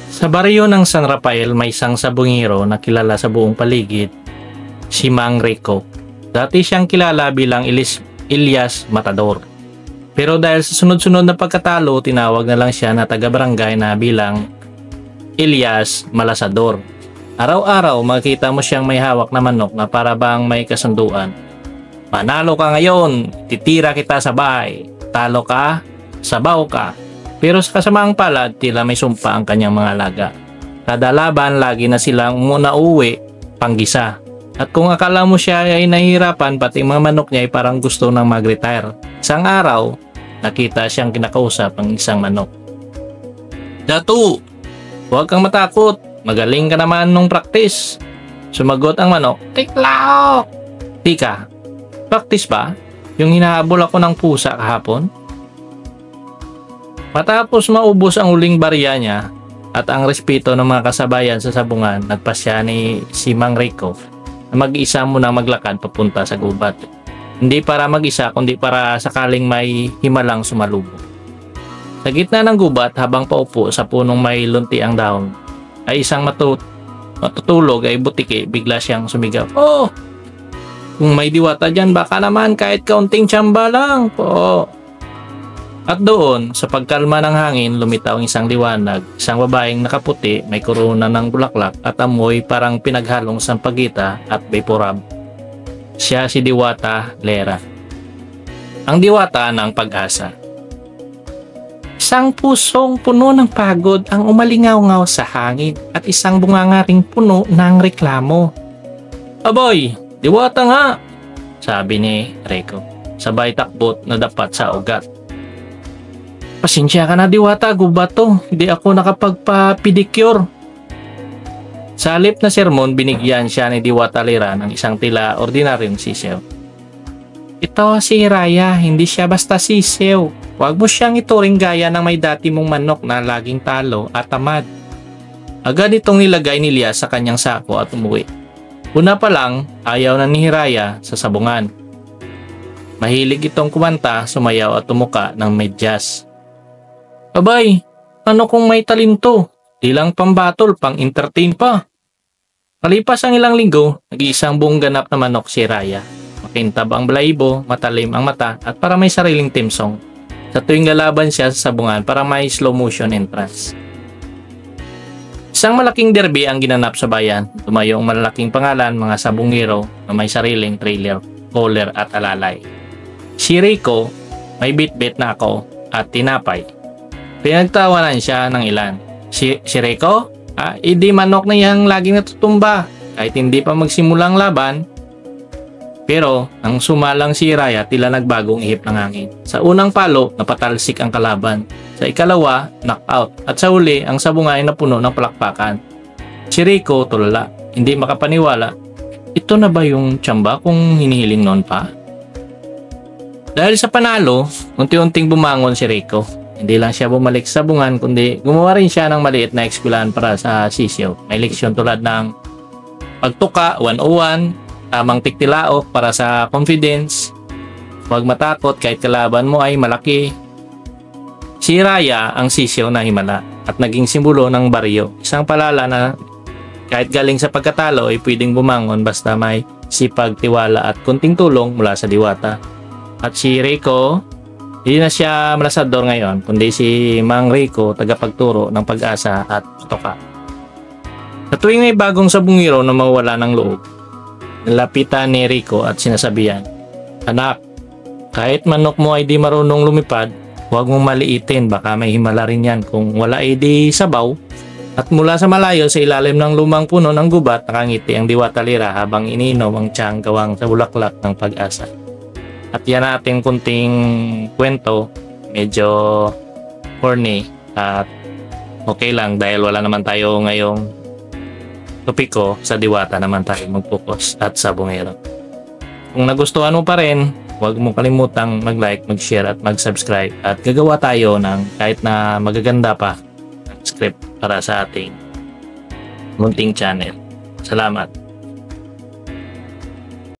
Sa baryo ng San Rafael may isang sabungero na kilala sa buong paligid, si Mang Rico. Dati siyang kilala bilang Elias Matador. Pero dahil sa sunod-sunod na pagkatalo, tinawag na lang siya na taga-barangay na bilang Elias Malasador. Araw-araw makita mo siyang may hawak na manok na para bang may kasunduan. Manalo ka ngayon, titira kita sa bahay. Talo ka, sabaw ka. Pero sa kasamaang palad, tila may sumpa ang kanyang mga alaga. Kada laban, lagi na silang muna uwi, panggisa. At kung akala mo siya ay nahihirapan, pati mga manok niya ay parang gusto nang mag-retire. Isang araw, nakita siyang kinakausap ang isang manok. Datu, huwag kang matakot. Magaling ka naman nung practice. Sumagot ang manok, Tiklao! Tika, practice ba? Yung hinahabol ako ng pusa kahapon? Matapos maubos ang huling barya niya at ang respeto ng mga kasabayan sa sabungan, nagpasya ni si Mang Rico na mag-isa muna maglakad papunta sa gubat. Hindi para mag-isa kundi para sakaling may himalang sumalubong. Sa gitna ng gubat habang paupo sa punong may lunti ang dahon, ay isang matutulog ay butiki, bigla siyang sumigaw. Oh! Kung may diwata dyan, baka naman kahit kaunting tsamba lang po. At doon, sa pagkalma ng hangin, lumitaw ang isang liwanag, isang babaeng nakaputi, may korona ng bulaklak at amoy parang pinaghalong sampagita at vaporub. Siya si Diwata Lera, ang diwata ng pag-asa. Isang pusong puno ng pagod ang umalingaw-ngaw sa hangin at isang bungangaring puno ng reklamo. Aboy, diwata nga, sabi ni Rico, sabay takbot na dapat sa ugat. Pasensya ka na diwata, gubat to, hindi ako nakapagpa-pedicure. Sa halip na sermon, binigyan siya ni Diwata Lera ng isang tila ordinaryong sisew. Ito si Raya, hindi siya basta sisew. Huwag mo siyang ituring gaya ng may dati mong manok na laging talo at tamad. Agad itong nilagay ni Elias sa kanyang sako at umuwi. Una pa lang, ayaw na ni Raya sa sabungan. Mahilig itong kumanta, sumayaw at tumuka ng medyas. Abay, ano kung may talento? Di lang pambatol, pang-entertain pa. Palipas ang ilang linggo, nag-iisang buong ganap na manok si Raya. Makintab ang balahibo, matalim ang mata at para may sariling theme song. Sa tuwing lalaban siya sa sabungan para may slow motion entrance. Isang malaking derby ang ginanap sa bayan. Tumayo ang malalaking pangalan, mga sabungero na may sariling trailer, caller at alalay. Si Rico, may bit-bit na ako at tinapay. Pinagtawanan siya ng ilan. Si Rico? Hindi manok na yang laging natutumba kahit hindi pa magsimulang laban. Pero ang sumalang si Raya, tila nagbagong ihip ng hangin. Sa unang palo, napatalsik ang kalaban. Sa ikalawa, knockout. At sa huli, ang sabungan ay napuno ng palakpakan. Si Rico, tulala, hindi makapaniwala. Ito na ba yung tsamba kung hinihiling noon pa? Dahil sa panalo, unti-unting bumangon si Rico. Hindi lang siya bumalik sa sabungan, kundi gumawa rin siya ng maliit na eskwelahan para sa sisiyo. May leksyon tulad ng pagtuka, 101, tamang tiktilaok para sa confidence, huwag matakot kahit kalaban mo ay malaki. Si Raya ang sisiyo na himala at naging simbolo ng baryo. Isang palala na kahit galing sa pagkatalo ay pwedeng bumangon basta may sipag, tiwala at kunting tulong mula sa diwata. At si Rico, hindi na siya malasador ngayon, kundi si Mang Rico, tagapagturo ng pag-asa at toka. Sa tuwing may bagong sabungero na mawala ng loob, nilapitan ni Rico at sinasabihan, Anak, kahit manok mo ay di marunong lumipad, huwag mong maliitin, baka may himala rin yan kung wala ay di sabaw. At mula sa malayo sa ilalim ng lumang puno ng gubat, nakangiti ang Diwata Lera habang iniinom ang tiyang gawang sa bulaklak ng pag-asa. At yan ating kunting kwento, medyo corny at okay lang dahil wala naman tayo ngayong topiko, sa diwata naman tayo mag-focus at sabungero. Kung nagustuhan mo pa rin, huwag mo kalimutang mag-like, mag-share at mag-subscribe at gagawa tayo ng kahit na magaganda pa ng script para sa ating munting channel. Salamat!